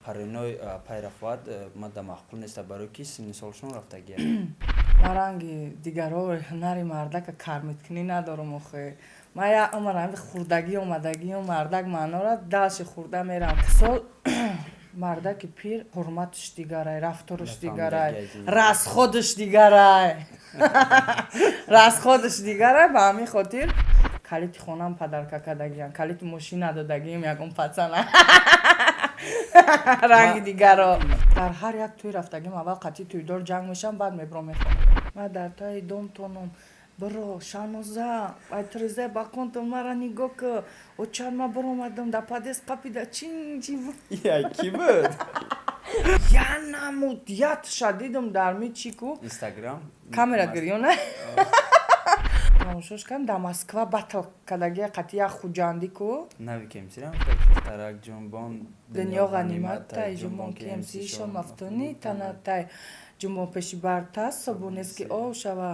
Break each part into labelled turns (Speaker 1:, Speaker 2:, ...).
Speaker 1: париной пайрафвад мада махқул неста барои ки синни солшон рафтагия.
Speaker 2: ма ранги дигаро ҳунари мардака кармиткунӣ надорум охе. Ма як умр амди хурдагӣ омадагию мардак маънора далши хурда мерам. Сол мардаки пир ҳурматш дигарай, рафторш дигарай, расходш дигарай. Расходш дигарай ба ҳамин хотир калити хонам падаркакадагиам, калити мошина додагиам ягон пацана. ранги дигаро дар ҳар як тӯй рафтагим аввал қатъи тӯйдор ҷанг мешам баъд мебро мехонам. ма дар таи домтонам биро шаноза айтреза баконтон мара нигоҳ кӯ очан ма биромадам да падес қапида чин
Speaker 1: ки буд
Speaker 2: я намудият шадидум дар ми чику
Speaker 1: инстаграм
Speaker 2: камерат гирёна тамошош кам да Москва батл кадагия қатъи як хуҷанди ку
Speaker 1: нави кемсирам тарак ҷунбон
Speaker 2: дунё ғаниматтай ҷунбон ки эмсишон мафтуни танатай ҷунбон пеши барта собунест ки ов шава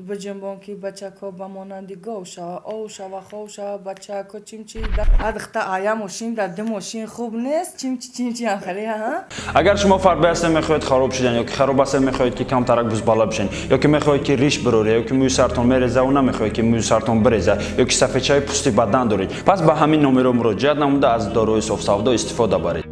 Speaker 2: биҷунбон ки бачако ба монанди гов шава ов шава хов шава бачако чимчи адхта ая мошин дар ду мошин хуб нест чимчи анхали ҳа.
Speaker 3: Агар шумо фарбе ҳастед мехоҳед хароб шудан ёки хароб ҳастед мехоҳед ки камтарак бузбала бишен ёки мехоҳед ки риш бироре ёки мӯи сартон мереза ва намехоҳед ки мӯи сартон биреза ёки сафедчаи пӯсти бадан доред пас ба ҳамин номеро муроҷиат намуда аз дорои софсавдо истифода баред.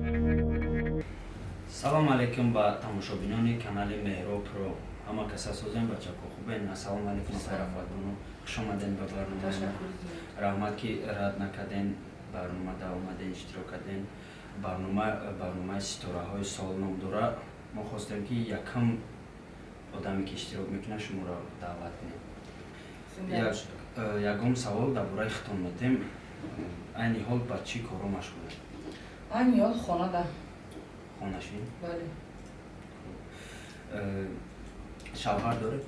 Speaker 1: салом алейкум ба тамошобинони канали Меҳроб Про. ҳама каса созем бачако хубен. Ассалому алейкум пайрафвадоно хуш омаден ба барнома. раҳмат ки рад накарден барномада омаден иштирок карден. барномаи ситораҳои сол ном дора. мо хостем ки якам одаме ки иштирок мекунад шуморо даъват кунем. ягон савол дар бораи хитон метем. айни ҳол ба чӣ коро машғулед?
Speaker 2: айни ҳол хонада
Speaker 1: хонашин?
Speaker 2: бале.
Speaker 1: шавҳар доред?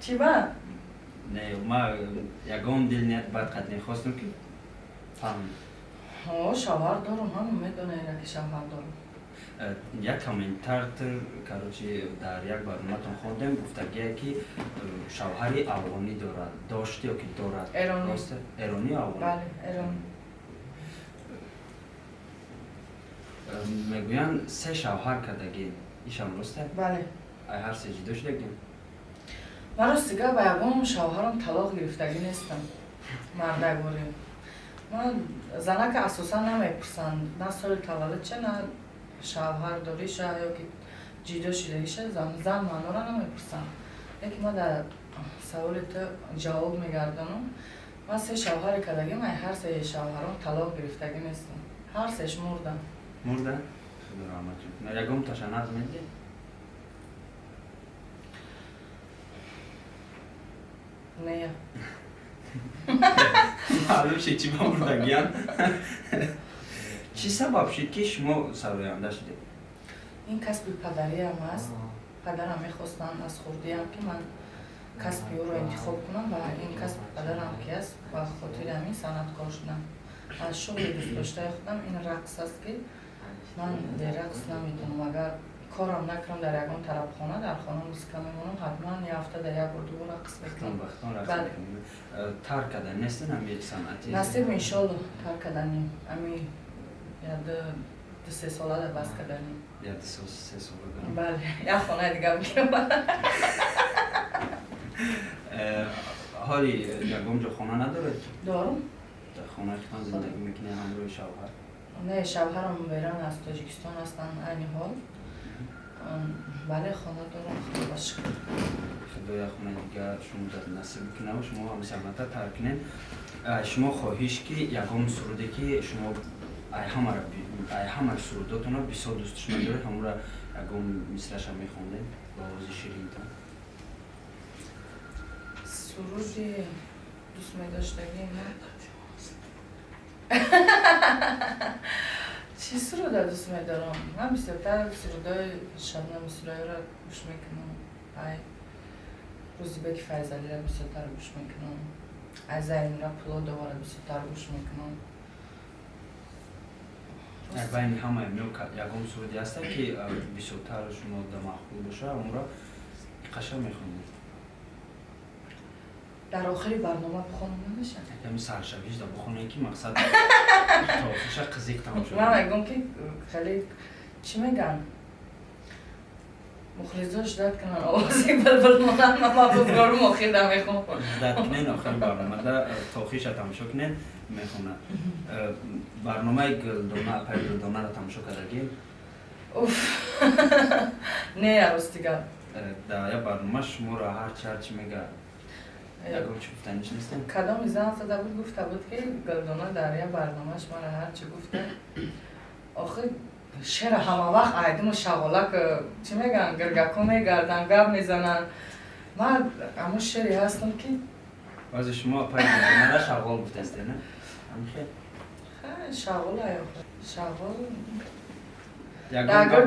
Speaker 2: чӣ ба?
Speaker 1: Не, ма ягон дилният бад қад мехостам ки фаҳм.
Speaker 2: шавҳар дорам, ҳама медонед ки шавҳар дорам.
Speaker 1: як комментатор короче дар як барноматон хондем гуфтагия ки шавҳари афғонӣ дорад. Дошт ёки дорад?
Speaker 2: Эронӣ.
Speaker 1: Эронӣ афғон?
Speaker 2: Бале, эронӣ.
Speaker 1: мегӯянд се шавҳар кардагӣ. ишам рост?
Speaker 2: Бале.
Speaker 1: ай ҳар се ҷудо шудагӣ?
Speaker 2: Ма ростига ба ягон шавҳарам талоқ гирифтагӣ нестам. Мардагорӣ. Ман занака асосан намепурсанд. На соли таваллудша, на шавҳар дориша ёки ҷудо шудагиша зан маънора намепурсанд. Лекин ма дар саволи ту ҷавоб мегардонам. Ман се шавҳаре кардагим, ай ҳар се шавҳарам талоқ гирифтагӣ нестам. ҳар сеш мурдам.
Speaker 1: Мурда? Худо раҳмат ҷон. Ягон таша нағз медиҳ?
Speaker 2: Не.
Speaker 1: маълум шуд чӣ ба мурдагиянд. чӣ сабаб шуд ки шумо сароянда шудед?
Speaker 2: ин касби падариам аст. падарам мехостанд аз хурдиам ки ман касби ӯро интихоб кунам ва ин касби падарам ки аст ба хотири ҳамин санъаткор шудам. аз шуғли дӯстдоштаи худам ин рақс аст ки ман берақс наметавонам. агар корам накунам дар ягон тарабхона дар хона музика мемонам ҳатман яфта дар як бор дугу рақс мекунам.
Speaker 1: тарк кардан нестен ҳамин санъати?
Speaker 2: насиб иншолло тарк карданем. ҳамин ду се сола дар бас карданем.
Speaker 1: се сола дорам.
Speaker 2: бале, як хонаи дигар мегирам.
Speaker 1: ҳоли ягон ҷо хона надоред?
Speaker 2: дорам.
Speaker 1: дар хонаи худтон зиндагӣ мекунед ҳамроҳи шавҳар?
Speaker 2: не, шавҳарам беран аз Тоҷикистон ҳастанд айни ҳол. бале, хона дорам. худо ба шукр.
Speaker 1: худо як хонаи дигар шумо насиб кунад шумо ҳамеша албатта тарк кунед. шумо хоҳиш ки ягон суруде ки шумо ай ҳама сурудотонро бисёр дӯстш медоред ҳамора ягон мисраша мехондед ба овози ширинтон?
Speaker 2: суруди дӯст медоштагӣ на чӣ суруда дӯст медорам? ман бисёртар сурудои шабнами сулайёро гӯш мекунам. ай рӯзибеки файзалиро бисёртар гӯш мекунам. ай заринра пулодовара бисёртар гӯш мекунам.
Speaker 1: байни ҳамаи ягон суруди ҳаста ки бисёртар шумо да махбул боша онро қашан мехонед?
Speaker 2: дар охири барнома бихонам намешад?
Speaker 1: ками саршавиш да бихонед ки мақсад توفیش قزیق تمام شد.
Speaker 2: من میگم که خیلی چی میگن؟ مخلصاش داد کنن آوازی بلبل مانند ما بفرارم آخر دم میخوام.
Speaker 1: داد کنن آخر برنامه دا توفیش تماشا کنن میخونن. برنامه گلدونا پای گلدونا را تماشا کردیم.
Speaker 2: اوف نه راستیگه.
Speaker 1: دا یا برنامه شما را هر چی میگه. یکم چی گفتنش نیستم.
Speaker 2: کدام زن زده بود گفته بود که گلدونا در یا برنامهش مرا هر چی گفته. آخه شعر همه وقت ایدم و شغالک چی میگن گرگکو میگردن گب میزنن. من همون شعری هستم که
Speaker 1: از شما پای گلدونا را شغال گفته است نه؟
Speaker 2: شغال شغال
Speaker 1: یکم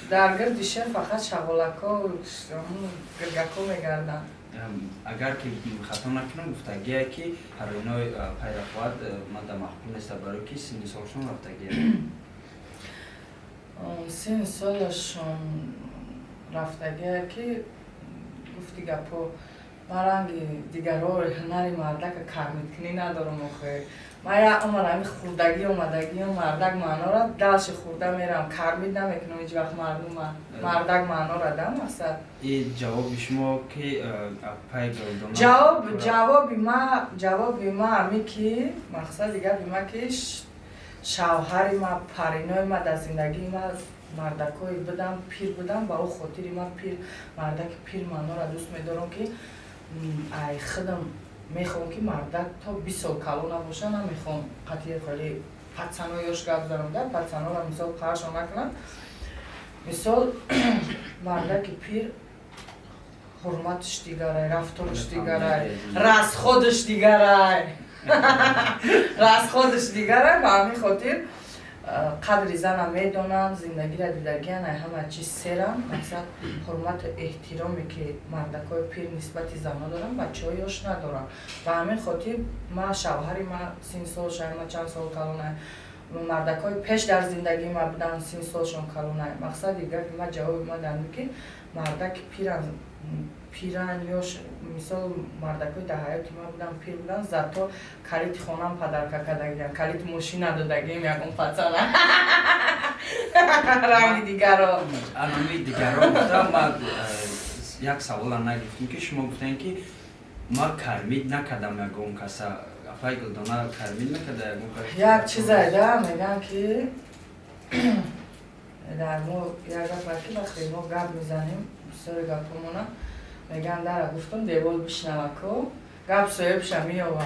Speaker 2: در گردش فقط شغالکا و گرگکو میگردن.
Speaker 1: اگر که خطا نکنم گفتگیه که هر اینای پیرخواد ماده محکوم نیست برای که سن سالشون رفتگیه.
Speaker 2: سن سالشون رفتگیه که گفتی گپو مرنگی دیگر رو هنری مردک کار میکنی ندارم آخه. من یا عمر همی خوردگی اومدگی و مردک معنا را دلش خورده میرم کار میدم میکنم هیچ وقت مردک معنا را دم اصلا.
Speaker 1: این جواب شما که پای گلدونا
Speaker 2: جوابی ما همی که مقصد دیگر بی ما که شوهری ما پرینای ما در زندگی ما مردکای بدم پیر بدم با او خاطری ما مردک پیر معنا را دوست میدارم که ای خودم میخوام که مردک تا 20 سال کلو نباشه نمیخوام قطعی خیلی پتسنایش گفت دارم در پتسنا را مثال قرش نکنم مثال مردک پیر حرمتش دیگره رفتارش دیگره راز خودش دیگره راز خودش دیگره و همین خاطر قدر زنم میدونن زندگی را دیدگیان همه چیز سرم مثلا حرمت احترامی که مردکای پیر نسبت زنها دارن بچه هایش ندارن و همین خاطر ما شوهری ما 30 سال شاید ما چند سال کلونه مردکای پیش در زندگی ما بودن 30 سالشون کلونه مقصد دیگر که ما جواب ما دارم که مردک پیرن یا مثال مردکای در حیات ما بودن پیر بودن زتا کلیت خونم پدرکه کدگیم کلیت ماشین ندادگیم یکم پتسنه رنگ دیگر را
Speaker 1: الان دیگر را گفتم ما یک سوال نگفتیم که شما گفتن که ما کرمید نکردم یکم کسا افای گلدونا کرمید نکرده
Speaker 2: یک چیز ایده میگن که در ما یک رفت که وقتی ما گپ میزنیم سر گپمونه میگن در گفتم دیوال بشنوکو گپ سویبش میوه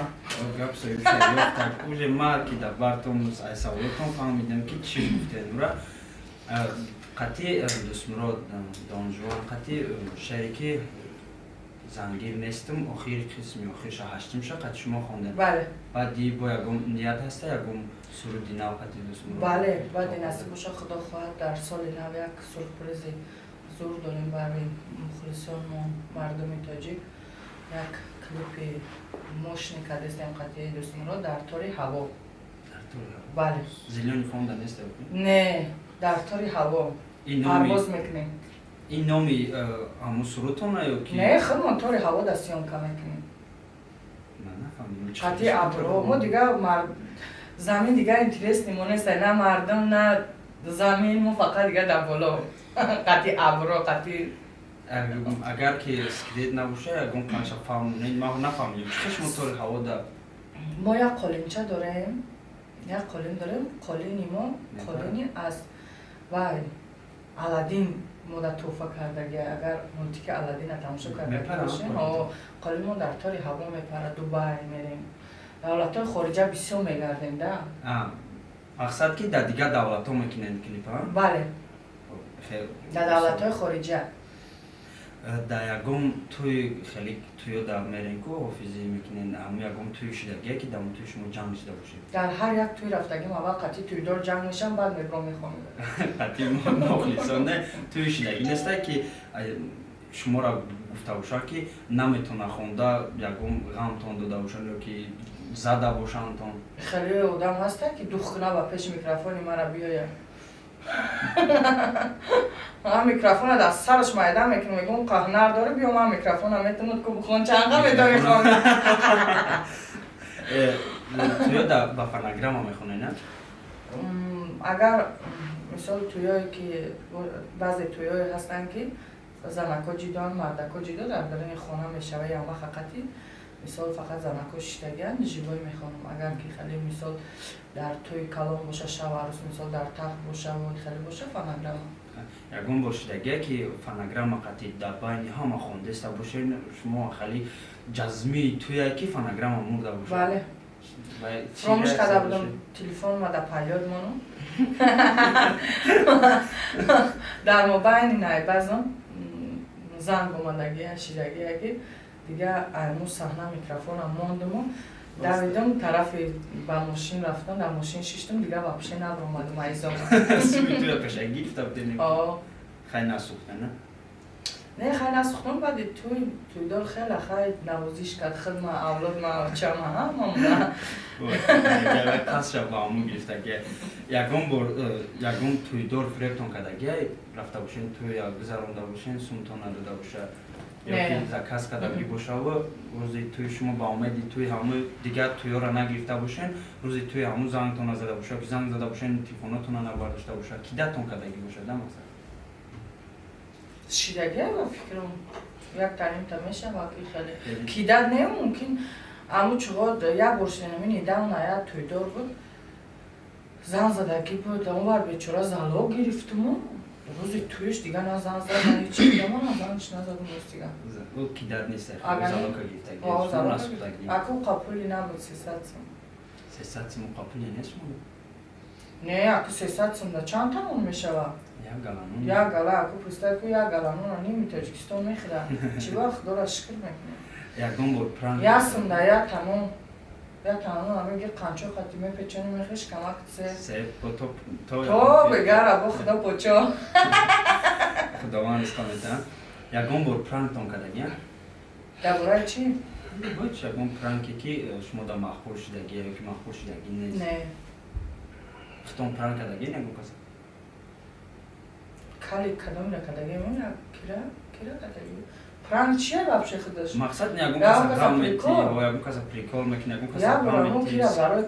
Speaker 1: گپ سویبش میوه اوج ما که در بارتون سوالتون فهمیدم که چی گفته نورا قطعی دسمرا دانجوان قطعی شریکی زنگیر نیستم آخر قسمی آخرش هشتم شد قطع شما خوندن
Speaker 2: بله
Speaker 1: بعدی با یکم نیت هسته یکم سرودی نو قطعی دسمرا
Speaker 2: بله بعد نصیب باشه خدا خواهد در سال نو یک سورپرایز زور داریم برای مخلصان و مردم تاجیک یک کلیپ موشن کردستیم قطعی دسمرا در طور هوا بله
Speaker 1: زیلونی خوندن نیسته
Speaker 2: نه در طور هوا پرواز میکنیم
Speaker 1: این نامی همون سروتونه یا که؟
Speaker 2: نه خیلی من طور هوا دستیان کم میکنیم
Speaker 1: من نفهمیم
Speaker 2: قطعی ابرو ما دیگه زمین دیگه اینترست نیمونه نه مردم نه زمین ما فقط دیگه در بالا قطعی ابرو قطعی
Speaker 1: اگر که اسکریت نباشه اگه کنش فهمونید ما نفهمیم چیش موتور هوا دا
Speaker 2: ما یک قالینچه داریم قالینی ما قالینی از وای علادین ما توفه کردگی اگر مولتیک علادین تماشا کرده باشیم قالین ما در طور هوا میپره دبی میریم دولت‌های خارجی بسیار میگردیم ده
Speaker 1: مقصد که در دیگر دولت‌ها میکنند کلیپ ها؟
Speaker 2: بله در دولت‌های خارجی
Speaker 1: در یکم توی خیلی توی در میرین که حافظی میکنین اما یکم توی شدگیه که در توی شما جنگ شده باشید
Speaker 2: در هر یک توی رفتگیم اول قطعی توی دار جنگ میشم بعد میبرام میخوام
Speaker 1: قطعی مخلصانه توی شدگی نیسته که شما را گفته باشه که نمیتونه خونده یکم غمتون داده باشن یا که زده باشن تون
Speaker 2: خیلی آدم هسته که دخنه و پیش میکروفونی مرا بیایه من میکروفون در سرش مایده میکنم میگم قهنر داره بیام من میکروفون هم میتونم که بخون چنگه میتونی خونه
Speaker 1: تویا با فونوگرام میخونه نه؟
Speaker 2: اگر مثال تویایی که بعضی تویایی هستن که زنکا جیدان مردکا جیدا در این خانه میشوه یا حقیقتی مثال فقط زنکا شیدگیان جیبای میخوانم اگر که خیلی مثال در توی کلام باشه شب عروس مثال در تخت باشه و خیلی باشه فونوگرام
Speaker 1: یگون باشیدگی که فونوگرام قطعی در بین همه خونده است باشه شما خیلی جزمی توی که فونوگرام مرده باشه
Speaker 2: بله فراموش کرده بودم تلفن ما در پیاد مانو در مبین نه بعضا زنگ اومدگی شیدگی اگه دیگه ایمو صحنه میکروفون هم ماندم و دویدم طرف با ماشین رفتم در ماشین شیشتم دیگه با پیشه نبر اومدم ایزام
Speaker 1: سوی توی پشه گیفت بودیم خیلی نسوخته نه؟
Speaker 2: نه خیلی نسوختم بعد توی دار خیلی نوازیش کرد خدمه اولاد ما چه ما هم
Speaker 1: قصد شب با همون گرفته که یکم توی دار فریبتون کدگی رفته باشین توی گذرانده باشین سومتون نداده باشه یا که کس کدگی باشه و روزی توی شما با اومدی توی همون دیگه توی را نگرفته باشین روزی توی همون زنگتون نزده باشه که زنگ زده باشین تلفناتون نبرداشته باشه کیدتون کدگی باشه ده مثلا
Speaker 2: شیدگی و فکرم یک تعلیم تا میشه واقعی خیلی کیدت نه ممکن امو چقدر یک برش نمینی دم ناید توی دار بود زن زدگی بود اون بار بیچاره زلا گرفتم و روزی تویش دیگه نه زن زد نه هیچی دیگه من زنش نزدم روز دیگه
Speaker 1: او کیدت نیست زلا که گرفتگی
Speaker 2: اکو قپولی نبود 300 سم
Speaker 1: 300 سم قپولی نیست مون
Speaker 2: نه اکو 300 سم دا چند تمون میشه
Speaker 1: یک
Speaker 2: گلا اکو پسته کو یک گلانون نیم تاجیکستان میخره چی وقت داره شکر میکنه
Speaker 1: یکم بود پرانک
Speaker 2: یاسم دا یا تمام همه گیر قنچو خطیمه پیچانی میخیش کمک
Speaker 1: سه تو
Speaker 2: بگر ابا خدا پوچا
Speaker 1: خداوند استامتا یکم بود پرانک تون کدگی
Speaker 2: درباره چی؟
Speaker 1: باید یکم پرانکی که شما دا مخبور شدگی یا که مخبور شدگی نیست
Speaker 2: نه
Speaker 1: خطون پرانک کدگی نگو کسی
Speaker 2: کلی کدام را کدگی من کیرا کدگی پرانک چیه بابشه خودش
Speaker 1: مقصد نه یکم کسی غم میتی و یکم کسی پریکول میکنه یکم کسی غم میتی
Speaker 2: یا برای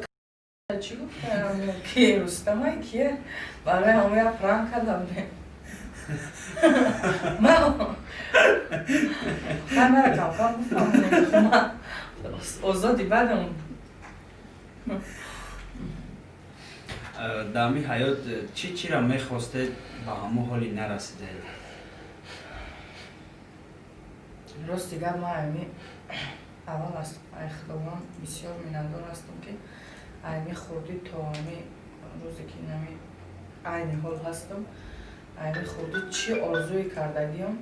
Speaker 2: چی گفتم کی رستمای کیه برای همه یا پرانک کدام نه من مرا کم گفتم اوزادی بعدم
Speaker 1: در می حیات چی را میخواسته به همون حالی نرسیده؟
Speaker 2: راست دیگر ما ایمی اول است ای خداوند بسیار مینندار هستم که ایمی خوردی تا ایمی روزی که نمی عین حال هستم ایمی خوردی چی آرزوی کردگیم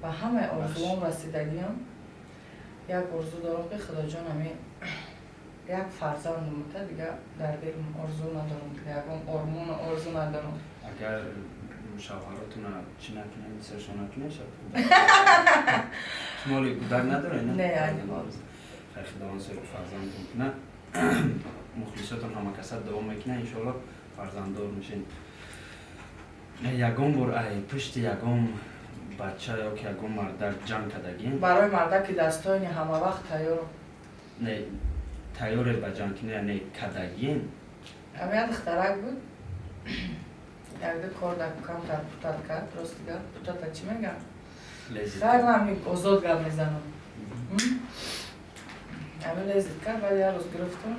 Speaker 2: و همه آرزوام رسیدگیم یک آرزو دارم که خدا جان ایمی یک فرزند مونده دیگه در دلم آرزو ندارم که یکم آرمان آرزو ندارم
Speaker 1: اگر شوهراتون چی نکنه سرشون نکنه شد شما گودر نداره نه؟
Speaker 2: نه
Speaker 1: خیلی خداوند سوی فرزندتون کنه مخلصاتون همه کسات دوام میکنه انشالله فرزنددار میشین یکم بر ای پشت یکم بچه یا که یکم مردک جمع کدگین
Speaker 2: برای مردک که دستانی همه وقت تیارم
Speaker 1: نه تیاره با جمع کنه نه کدگین
Speaker 2: همه دخترک بود یک دو کار در کم در پوتت کرد راست دیگر پوتت چی میگم؟ خیلی همین ازاد گم میزنم همین لیزید کرد ولی یه روز گرفتم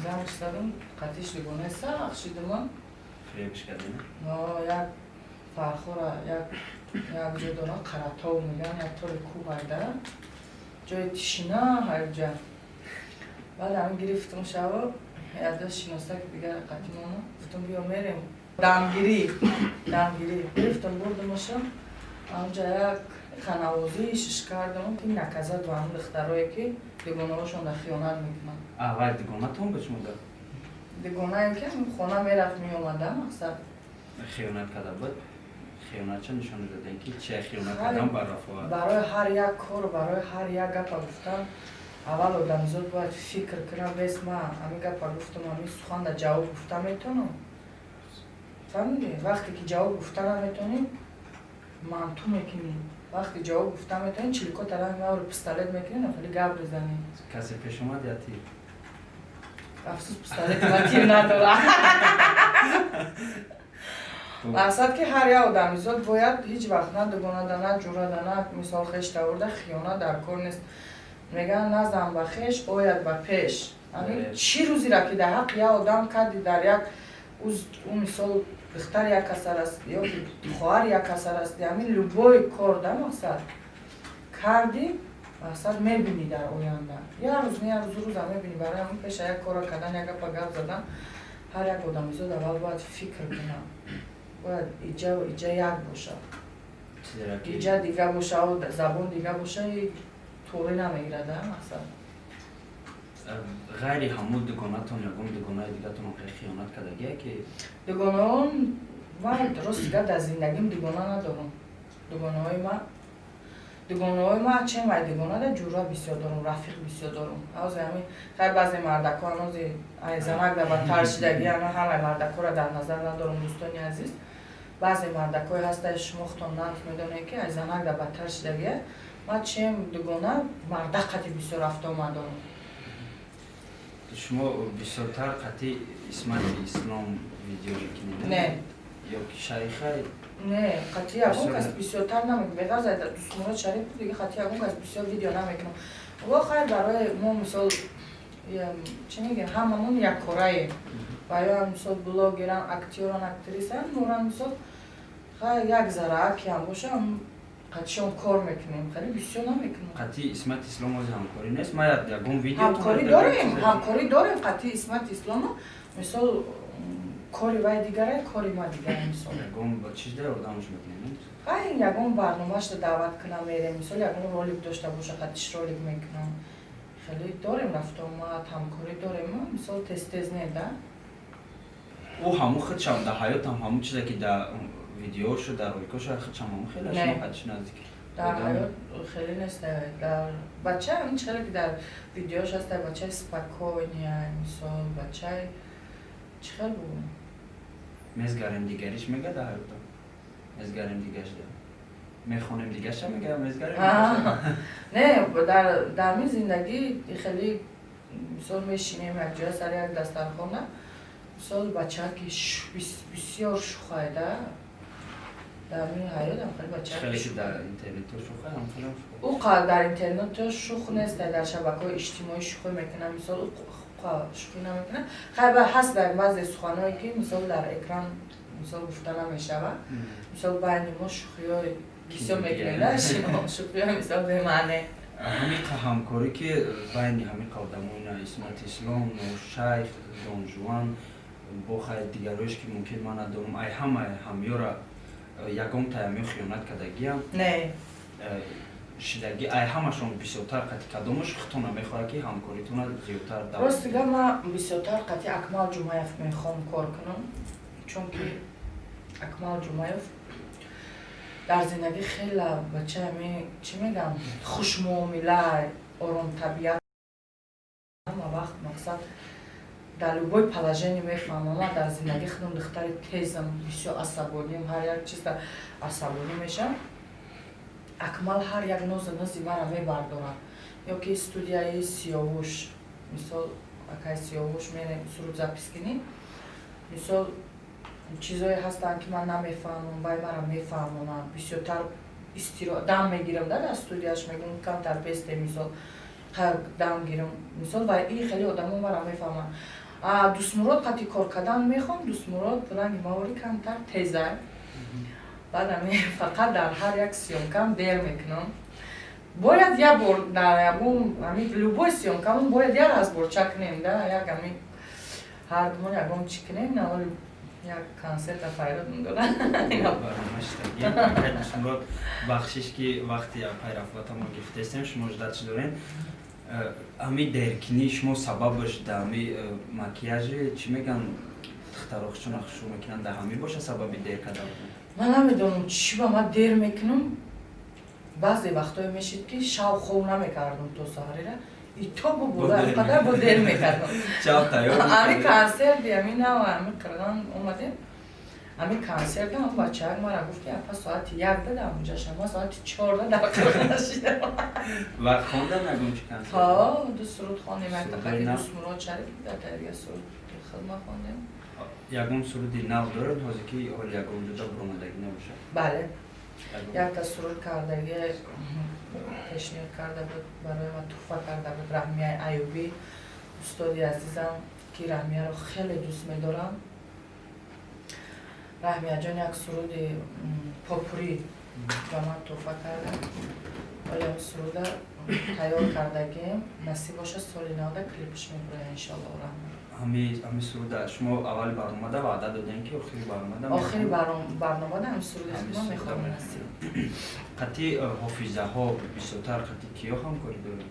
Speaker 2: زنش زدم قطیش دیگونه سرخ شیدم
Speaker 1: فریبش کردیم؟
Speaker 2: نه یک فرخوره یک جا دونه قرطاو میگن یک طور کوه هایده جای تشینا هر جا بعد همین گرفتم شبا یادش شناسته که دیگه قطیمانو گفتم بیا میریم دمگیری گرفتم بردمشم اونجا یک خانوازی شش کردم که نکزد و همون دخترهایی که دیگونه هاشون در خیانت میکنن
Speaker 1: آوای دیگونه تون بچ مونده؟
Speaker 2: دیگونه این که خونه میرفت میومده مقصد
Speaker 1: خیانت کده بود؟ خیانت چه نشانه داده که چه خیانت کدم بر رفاه؟
Speaker 2: برای هر یک کار برای هر یک گپ گفتن اول آدمزاد باید فکر کنم بس من همین گپ گفتم همین سخن در جواب گفتم میتونم فهمیدی؟ وقتی که جواب گفتن میتونیم من تو میکنیم وقتی جواب گفتن میتونیم چلیکو طرح ما رو پستالت میکنیم خیلی گپ بزنیم
Speaker 1: کسی پیش اومد یا تی؟
Speaker 2: افسوس پسرت من تیر ندارم. مقصد که هر یک آدمیزاد باید هیچ وقت نه دوگانه نه جوره نه مثال خشت آورده خیانت در کار نیست. میگن نزن به خش باید به پیش. همین چی روزی را که در حق یک آدم کردی در یک اون مثال دختر یک کسر است یا خواهر یک کسر است همین لبای کار در مقصد کردی مقصد میبینی در آینده یه روز هم میبینی برای همین پیش یک کار کردن یک گپ زدن هر یک آدمیزاد اول باید فکر کنم باید ایجا یک باشه ایجا دیگه باشه و زبان دیگه باشه طوری نمیگیره در مقصد
Speaker 1: غیر همون دوگانتون یکم دوگانه دیگه تون خیانت کردگیه که
Speaker 2: دوگانه من درست دیگه در زندگیم دوگانه ندارم دوگانه های ما چه مای دوگانه در جورا بسیار دارم رفیق بسیار دارم از همین خیلی بعضی مردک ها هنوز زنک در بدتر شدگی همه مردک ها را در نظر ندارم دوستانی عزیز بعضی مردک های هسته شما خودتون نرف میدونه که زنک در بدتر شدگی ما چه دوگانه مردک قطعی بسیار رفته آمد دارم
Speaker 1: شما بسیارتر قطعی اسمت اسلام ویدیو میکنید؟
Speaker 2: نه
Speaker 1: یا شریخه؟
Speaker 2: نه قطعی اون کس بسیارتر نمیکنم بگذار زیده دوستمورد شریف بود دیگه قطعی اون کس بسیار ویدیو نمیکنم و خیلی برای ما مثال چی میگن هممون یک کارایه و یا مثال بلاگران اکتیوران اکتریسن نوران مثال خیلی یک ذره که هم باشه قطعی هم کار میکنیم خیلی بسیار نمیکنم
Speaker 1: قطعی اسمت اسلام از همکاری نیست؟ ما یکم ویدیو
Speaker 2: همکاری داریم قطعی اسمت اسلام مثال کاری وای دیگره کاری ما دیگره مثال
Speaker 1: یکم با چیز داره آدمش میکنیم؟
Speaker 2: خیلی یکم برنامهش دعوت کنم میریم مثال یکم رولیک داشته باشه قطعیش رولیک میکنم خیلی داریم رفت آمد همکاری داریم مثال تست نیده
Speaker 1: او همون خود شما در حیات همون چیزی که در ویدیو شد در رولیکاش خود شما همون خیلی شما قدش نزدیک
Speaker 2: در حیات خیلی نیست در بچه این چیزی که در ویدیوش هست بچه سپکوینی مثال بچه چی خیلی بود؟
Speaker 1: مزگرم دیگریش میگه در حیات مزگرم دیگرش داره میخونم دیگرش هم میگه مزگرم
Speaker 2: نه در می زندگی خیلی مثال میشینیم یک جای سر یک دسترخوانه مثال بچه که بسیار شوخایده در می حیات هم خیلی بچه
Speaker 1: خیلی که در اینترنت شوخه هم خیلی شوخه
Speaker 2: او قدر در اینترنت شوخ نیست در شبکه‌های اجتماعی شوخی میکنه مثال شوخی نمیکنه خیلی هست در بعضی سخنایی که مثال در اکران مثال گفته نمیشود مثال بین ما شوخی‌های بسیار میکنه شوخی‌های مثال به معنی
Speaker 1: همین همکاری که بین همین قدمون اسمت اسلام و شیخ دون جوان با خیلی دیگرش که ممکن من ندارم ای همیارا یکم تایمی خیانت کردگی هم
Speaker 2: نه
Speaker 1: شدگی ای همشون بسیارتر قطعی کدامش خطونه میخواه که همکاریتون زیادتر دارم
Speaker 2: راست دیگه من بسیارتر قطعی اکمال جمعیف میخوام کار کنم چون که اکمال جمعیف در زندگی خیلی بچه چی میگم خوش معامله آرام طبیعت همه وقت مقصد در لوبای پلاژنی میفهمم در زندگی خودم دختر تیزم بسیار عصبانیم هر یک چیز عصبانی میشم اکمال هر یک نوزی مرا میبردارم یا که استودیای سیاوش مثال اکای سیاوش میره سرود زپیس کنی مثال چیزایی هستن که من نمیفهمم بای مرا میفهمم بسیارتر دم میگیرم در استودیاش میگم کم تر پسته مثال دم گیرم مثال و این خیلی آدمو مرا میفهمم دوستمورد قطعی کار کردن میخوام دوستمورد بلنگ ماوری کمتر تیزه بعد فقط در هر یک سیامکم دیر میکنم باید یک بار در همین لوبای سیامکم باید یک از بار چک نیم در یک همین هر دومان یک بار چک نیم نه ولی یک کنسرت فیراد میدونن
Speaker 1: برنامهش تگیم دوستمورد بخشش که وقتی پیرافت ما گفته استیم شما جدت چی دارین همین درکنی شما سببش در همین مکیاژ چی میگن دختراخشون اخشو میکنن در همین باشه سببی دیر کده
Speaker 2: من نمیدونم چی با من دیر میکنم بعضی وقتایی میشید که شاو خوب نمیکردم تو سهری را ای تو بوده قدر با دیر میکردم
Speaker 1: چاو تایار
Speaker 2: همین کنسرت همین نه و همین کردن اومدیم همین کنسرت هم بچه ها مرا گفت که اپا ساعت 1 بدم اونجا شما ساعت 14 در خانه نشیدم
Speaker 1: و خواندن نگم چی کنسرت؟
Speaker 2: ها دو سرود خواندیم
Speaker 1: سرود
Speaker 2: اکتا
Speaker 1: نو؟
Speaker 2: دوست مراد شریف در یه سرود خدمه خواندیم
Speaker 1: یگم سرودی نو دارد حاضر که حال یگم جدا برامدگی نباشه
Speaker 2: بله
Speaker 1: یگم
Speaker 2: یک تا سرود کردگی پیشنهاد کرده بود برای من تحفه کرده بود رحمیه ایوبی استادی عزیزم که رحمیه رو خیلی دوست می‌دارم رحمیه جان یک سرود پاپوری به من تحفه کرده آیا اون سرود تیار کردگیم نصیب باشه سالی 90 کلیپش میبره انشالله رحمیه
Speaker 1: همی سرود شما اول برنامه ده وعده دادین که آخری برنامه ده
Speaker 2: آخری برنامه ده هم سرود ما میخوام نصیب
Speaker 1: قطعی حافظه ها بیشتر قطعی کیا همکاری داریم؟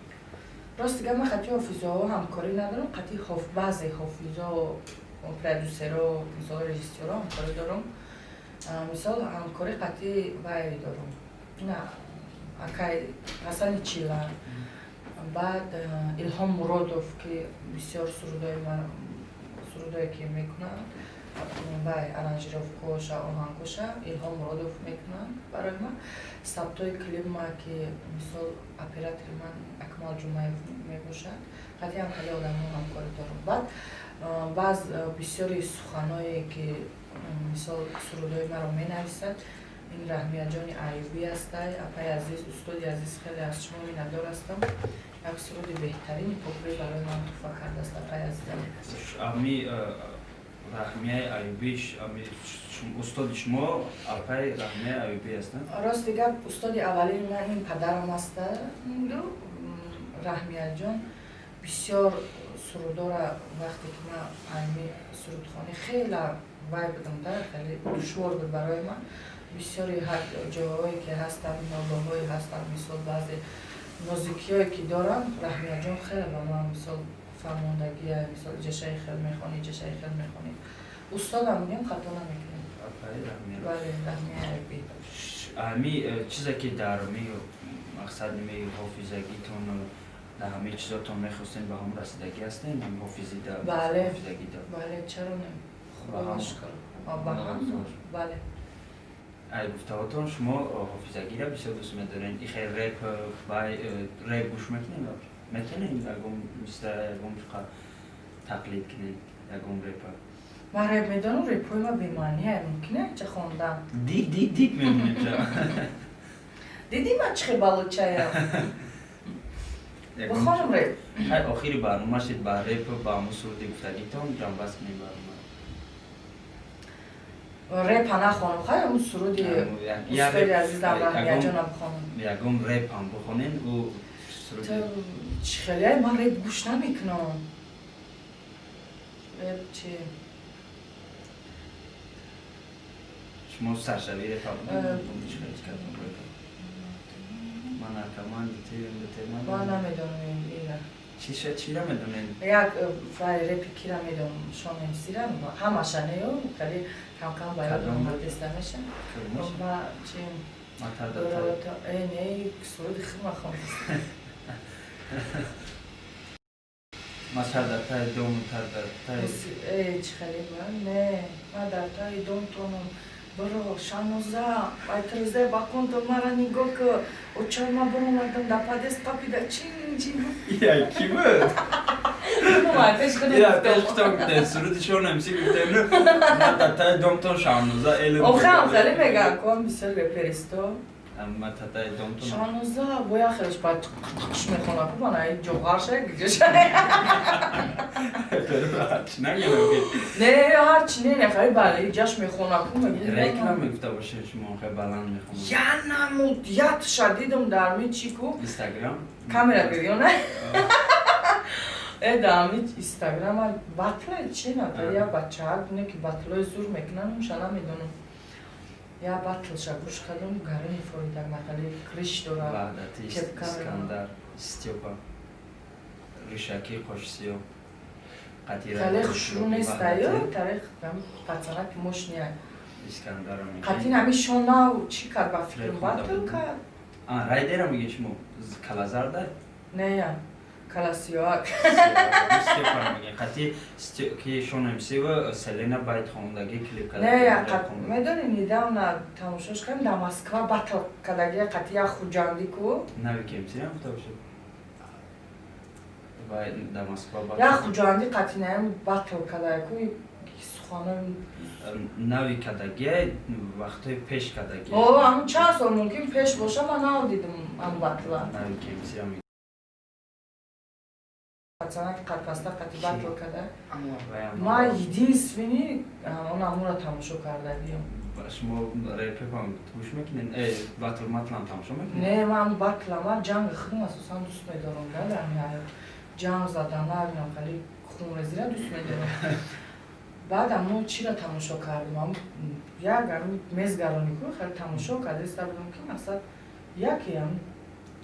Speaker 2: راست دیگه من قطعی حافظه ها همکاری ندارم قطعی بعضی حافظه ها پرودوسر ها مثال رژیسور ها همکاری دارم مثال همکاری قطعی وایری دارم نه اکای حسن چیلان بعد الهام مرادوف که بسیار سرودایی که میکنن وای ارانژировкоша آهنگوشا الهام مرادوف میکنن برای من ثبتای کلیپ ما که مثال اپراتور من اکمال جمعیف میباشد قطعی هم خیلی آدم همکاری دارم بعد بعض بسیاری سخنایی که مثال سرودای مرا مینویسد این رحمیه جان ایوبی هستی اپای عزیز استادی عزیز خیلی از شما میندار هستم یک سرود بهترین پاپوری برای من تحفه کرده است اپای عزیزم
Speaker 1: امی رحمیه ایوبیش استاد شما اپای رحمیه ایوبی هستن؟
Speaker 2: راست دیگه استادی اولی من این پدرم است رحمیه جان بسیار سرودار وقتی که من ایمی سرودخوانی خیلی وای بدم در خیلی دشوار بود برای من بسیاری جاهایی که هستن ناباهایی هستن مثال بعضی موزیکی هایی که دارم رحمیه جان خیلی با من مثال فرماندگی مثال جشای خیل میخوانی جشای خیل میخوانی استادم میگم خطا نمیکنیم بله رحمیه ایوبی
Speaker 1: امی چیزی که در مقصد حافظگیتون در همه چیزاتون میخواستین به هم رسیدگی هستین؟ هم حافظی در
Speaker 2: بله
Speaker 1: حافظگی در
Speaker 2: بله چرا نه خدا شکر با هم بله
Speaker 1: ای گفتهاتون شما حافظگی را بسیار دوست می‌دارین این خیلی رپ گوش میکنین میتونین یکم مثل یکم تقلید کنین یکم رپ
Speaker 2: من رپ میدونم رپای ما بیمانیه ممکنه چه خوندم
Speaker 1: دیگ میمونیم چرا
Speaker 2: دیدی من چه بلوچه بخونم رپ
Speaker 1: های آخری برنامه شد با رپ با همون سرودی گفتگیتون جنبست کنین برنامه
Speaker 2: رپ نخونم خواهی همون سرودی استادی عزیزم رحمیه جانم بخونم
Speaker 1: یکم رپ هم بخونین و سرودی
Speaker 2: خیلی های من رپ گوش نمیکنم رپ چی؟
Speaker 1: شما سرشوی رپ هم من ارکمان
Speaker 2: من نمیدونم این
Speaker 1: چی را میدونین؟
Speaker 2: یک فرای رپی کی را میدونم شما امسی را همه شنه خیلی کم باید دسته میشه ما چی؟ نه سرود خیلی خواهم
Speaker 1: ما تر در تای دوم تر در تای
Speaker 2: چی خیلی من در تای دوم تونم برو شانوزه بایتریزه بکن تو مرا نگاه که اوچار ما برو مردم در پدست قپیده چی
Speaker 1: یا کی بود؟ یا پیشتم در سرود شو نمیسی گفتن ما در تای دوم تون شانوزه ایلم
Speaker 2: خیلی میگم کن بسیار بپرستو
Speaker 1: ما در تای دوم تون
Speaker 2: شانوزه باید خیلیش باید کش میخونه که بانه این جوغار شه گیجه
Speaker 1: هرچی نگیرم
Speaker 2: نه هرچی نه خیلی بله جاش میخونه که
Speaker 1: ریکلام میگفته باشه شما خیلی بلند میخونه
Speaker 2: یا نمود یاد شدیدم در می چیکو
Speaker 1: اینستاگرام
Speaker 2: کامera گریو نه ادامه اینستاگرام بطل چی نه یا بچه ها دونه که بطلای زور میکنن شما نمیدونم یا بطل شگوش کردم گرمی فوریدن مثلا کریش داره
Speaker 1: وحدتی اسکندر استیوپا ریشاکی خوشسیو
Speaker 2: تاریخ شروع نیست یا تاریخ قطعا که مش نیه
Speaker 1: اسکندر رو میگه
Speaker 2: قطعا همیشه نه چی کرد با فکر بطل کرد
Speaker 1: رایدر رو میگه شما کلازر ده؟
Speaker 2: نه یا کلاسیاک
Speaker 1: خطی که شونم سیو سلینا باید خوندگی کلیپ کرد.
Speaker 2: نه یقت میدونی نیدم نه تماشاش کردم در مسکو باتل کردگی قطعی خوجاندی کو.
Speaker 1: نوی کیم سیم تو بشه. باید در مسکو باتل.
Speaker 2: یا خوجاندی قطعی نیم باتل کردگی کو سخانه.
Speaker 1: نوی کردگی وقتی پیش کردگی.
Speaker 2: اوه هم چند سال ممکن پیش باشه من نودیدم هم باتلا.
Speaker 1: نوی کیم سیم.
Speaker 2: مثلا که قطعه باتل کرده. ما یدین سوینی اون را تماشا کرده دیم.
Speaker 1: شما رپ هم گوش میکنین؟ باتل مطلب تماشا میکنین؟
Speaker 2: نه من باتل من جنگ خون اساسا دوست میدارم نه جنگ زدن نه خیلی خون رزیره دوست میدارم. بعد امو چی را تماشا کردم هم یک میزگرانی کو خیلی تماشا کرده است بودم که مثلا یکی هم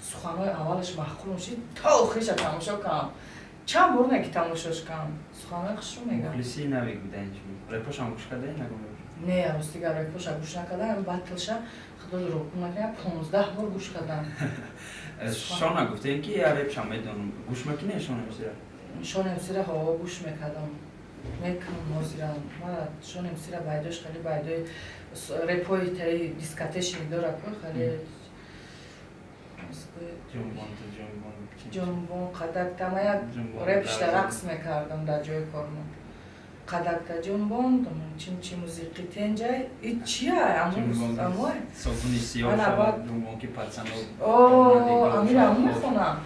Speaker 2: سخنهای اولش محکوم شد تا آخرش تماشا کردم. چند بار نکی تماشاش کردم سخنهای خوش رو میگم.
Speaker 1: مخلصی نوی بودن چی؟ رپاش هم گوش کرده نگم.
Speaker 2: نه راستی که رپاش گوش نکردم باتلش خدا رو کنه 15 بار گوش کردم.
Speaker 1: شان نگفته اینکه یا رپش هم میدونم گوش میکنه شان امسیره؟
Speaker 2: شان امسیره هوا گوش میکردم. میکنم مازیرم ما شون امسیره بایداش خیلی بایدای رپای تایی دیسکاتش میداره که خیلی جنبون قدک تا ما یک رپش در رقص میکردم در جای کارم قدک تا جنبون چی موسیقی تنجای این چیه اموه
Speaker 1: سوفونی سیاه شد جنبون که پرسنو
Speaker 2: اوه امیر امو خونم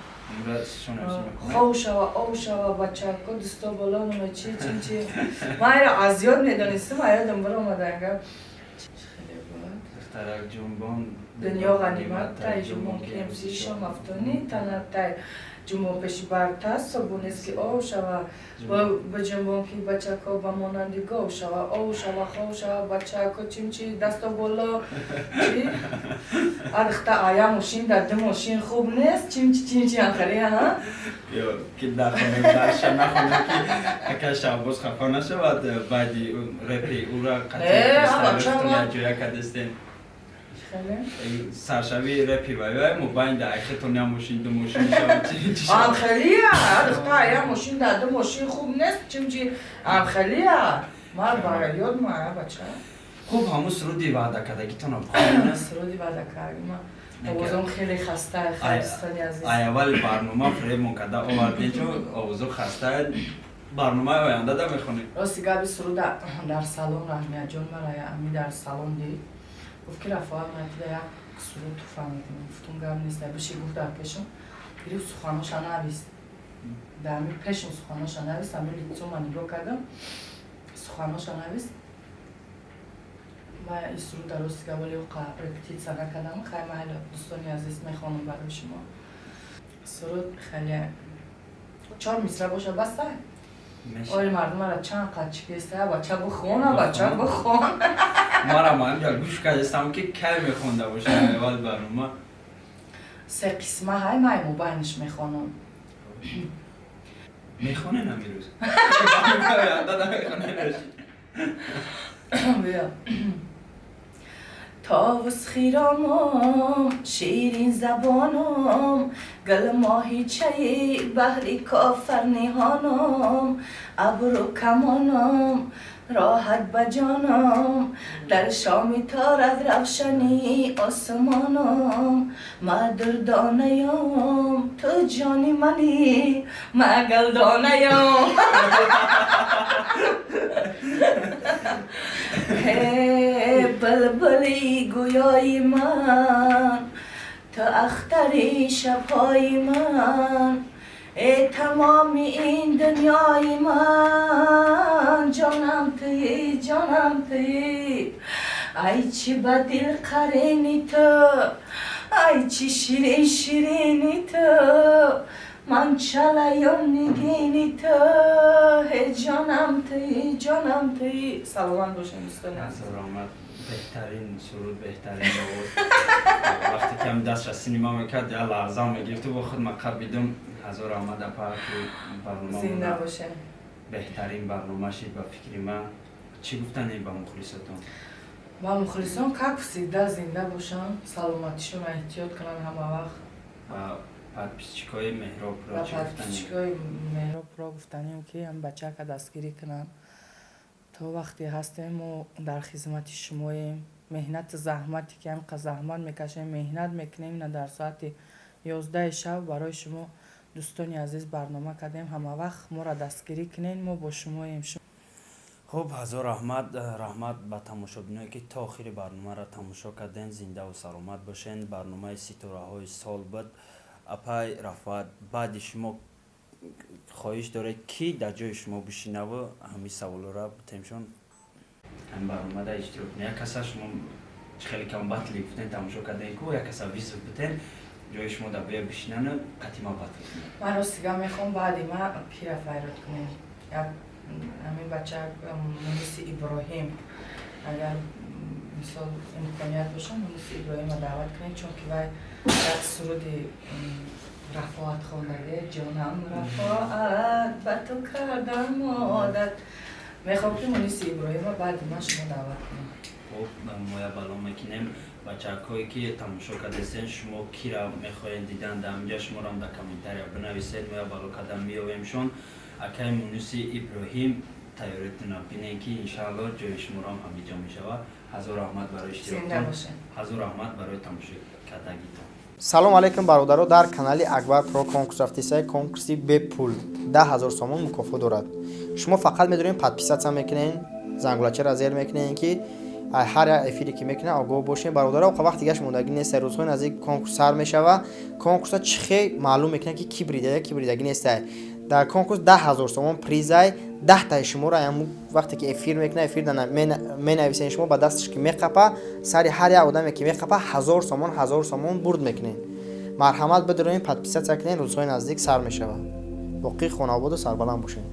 Speaker 1: خو
Speaker 2: شوا بچه که دستا بالا نمه چی ما از یاد میدانستم یادم برام آمده
Speaker 1: ترک جنبون
Speaker 2: دنیا غنیمت تای جنبون که امسیشا مفتونی تنت تای جنبون پیشی برتا سبونیست که او شوا با جنبون که بچه که با مانندی گو شوا او شوا خو شوا بچه که چی دستا بالا چی؟ ادختا آیا ماشین در ده ماشین خوب نیست چی آخری ها؟
Speaker 1: یا که در خونه درشم نخونه که اکه شباز خفا نشود بعدی رپی او را قطعی جویا کدستین سرشوی رپی باید مبین در اخیتون یا ماشین دو ماشین شود چی شود؟
Speaker 2: آخریه ادختا آیا ماشین در ده ماشین خوب نیست چی آخریه مال باید یاد ماه بچه
Speaker 1: خوب همون سرودی وعده کرده که تو نبخونه
Speaker 2: سرودی وعده کردیم آوازم خیلی خسته خستانی عزیز
Speaker 1: اول برنامه فریب مکرده آوردی چون آوازو خسته برنامه آینده دا میخونی
Speaker 2: راستی گابی سرود در سالن رحمیت جان مرا امی در سالن دید گفت که رفاق مهدی یک سرود تو فهمیدیم گفتم گاب نیست بشی گفت در پیشم گریف سخاناش نویست در امی پیشم سخاناش نویست امی لیتو من نگاه کردم سخاناش نویست و این سرود در راستی که ولی رپتیت نکردم خیلی محل دوستانی عزیز میخوانم برای شما سرود خیلی 4 مصرع باشه بسته آره مردم را چند قد چکسته بچه بخونه بچه بخون
Speaker 1: مرا ما هم گوش کردستم که کی میخونده باشه اول برنامه
Speaker 2: 3 قسمه های مای مبینش میخونم
Speaker 1: میخونه نمیروز
Speaker 2: بیا تاوز خیرامم شیرین زبانم گل ماهیچه بحری کافر نهانم ابرو کمانم راحت بجانم در شامی تارد روشنی آسمانم ما دردانیم تو جانی منی ما گلدانیم بلبلی گویای من تو اختری شبهای من ای تمام این دنیای من جانم تویی ای چی بدل قرینی تو ای چی شیرینی تو من چلایم نگینی تو ای جانم تویی سلام باشم دوستان
Speaker 1: نظر آمد بهترین سرود بهترین آواز وقتی که هم دست را سینما میکرد یا لرزه میگرفت و با خود مقبیدم هزار آمد اپا که برنامه
Speaker 2: زنده باشه
Speaker 1: بهترین برنامه شید با فکری من چی گفتن این با مخلصتون؟
Speaker 2: با مخلصان که سیده زنده باشن سلامتیشون احتیاط کنن همه وقت
Speaker 1: подписчикои Меҳробро
Speaker 2: ва
Speaker 1: чӣ гуфтанӣ?
Speaker 2: подписчикои Меҳробро гуфтанем ки ҳам бачака дастгирӣ кунанд. То вақте ҳастем мо дар хизмати шумоем. Меҳнати заҳмате ки ҳам қадр заҳмат мекашем, меҳнат мекунем, ина дар соати 11 шаб барои шумо дӯстони азиз барнома кардем. Ҳама вақт моро дастгирӣ кунед, мо бо шумоем.
Speaker 3: хуб ҳазор раҳмат ба тамошобиноне ки то охири барномаро тамошо карден. Зиндаву саломат бошен. барномаи ситораҳои сол буд. апай Рафат, баъди шумо хоҳиш доред ки дар ҷои шумо бишинаву ҳамин саволора бутемшон
Speaker 1: ҳамин барномада иштирок кунед. Як каса шумо хеле кам батли гуфтен тамошо кардем ки як каса визу бутен ҷои шумо дар боя бишинану қатима батл кунед.
Speaker 2: Ман ростига мехоҳам баъди ма пира файрод кунем. Як ҳамин бача Муниси Иброҳим, агар мисол имконият боша Муниси Иброҳимро даъват кунед, чунки вай як суруди рафоат хондаге, ҷонам рафоат ба ту кардам одат. Мехоҳам ки Муниси Иброҳимро баъди ман шумо даъват кунед.
Speaker 1: хуб мо як балом мекунем. бачакҳое ки тамошо кардастен, шумо кира мехоҳед дидан дар ҳамҷа шуморо дар комментария бинависед. мо як бало кардам меёвемшон. акай Муниси Иброҳим тайёритона бинен ки иншаалло ҷои шуморо ҳамиҷо мешавад. ҳазор раҳмат барои иштирокатон. ҳазор раҳмат барои тамошо кардагитон.
Speaker 4: салом алейкум бародаро. дар канали Акбар Про конкурс рафтисай конкурси бе пул 10,000 сомон мукофот дорад. шумо фақат медоред подписатсия мекунед, зангулачаро зер мекунед ки ҳар як эфире ки мекунед огоҳ бошед. бародаро вақти дигаш мондагӣ нест. рӯзҳои наздик конкурс сар мешава. конкурса чӣ хел маълум мекунад ки ки биридая ки биридагӣ нестай. дар конкурс 10,000 сомон призай 10 таи шуморо вақте ки эфир мекунад, эфир менависед шумо ба дасташ ки меқапа, сари ҳар як одаме ки меқапа 1000 сомон бурд мекунед. марҳамат бидоред, подписатсия кунед. рӯзҳои наздик сар мешава. боқӣ хонободу сарбаланд бошед.